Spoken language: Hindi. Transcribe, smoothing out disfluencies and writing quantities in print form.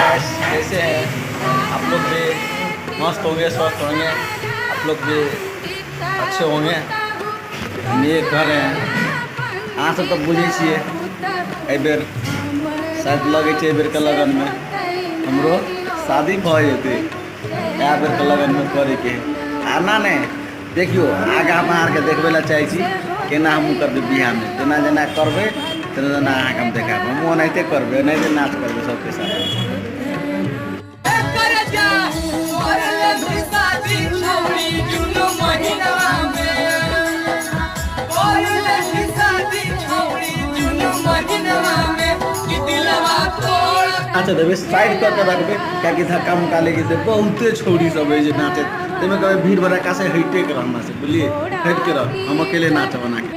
कैसे हैं आप लोग? भी मस्त होंगे, स्वस्थ होंगे, आप लोग भी अच्छे होंगे। हम ये घर हैं अहाँ सब तो बुझे छिए ए बेर शायद लगे छे बेर के लगन में हमरो शादी भ जेते। क्या बेर के लगन में करे के आना ने देखियो आगा हम आर के देखबे ला चाहे छी केना हम करबे बियाह में, जेना जेना करबे तेना तेना अहाँ के हम देखाबे। हम ओनाहिते करबे, ओनाहिते नाच करबे सबके साथ। अच्छा देवे साइड करके रखबे क्या धक्का मुक्का लेके से बहुते छौड़ी सब है जे नाचे तेमे कहे भीड़ भड़का से हटे के रहना से, बुझलिए हट के रह, हम अकेले नाच बना के।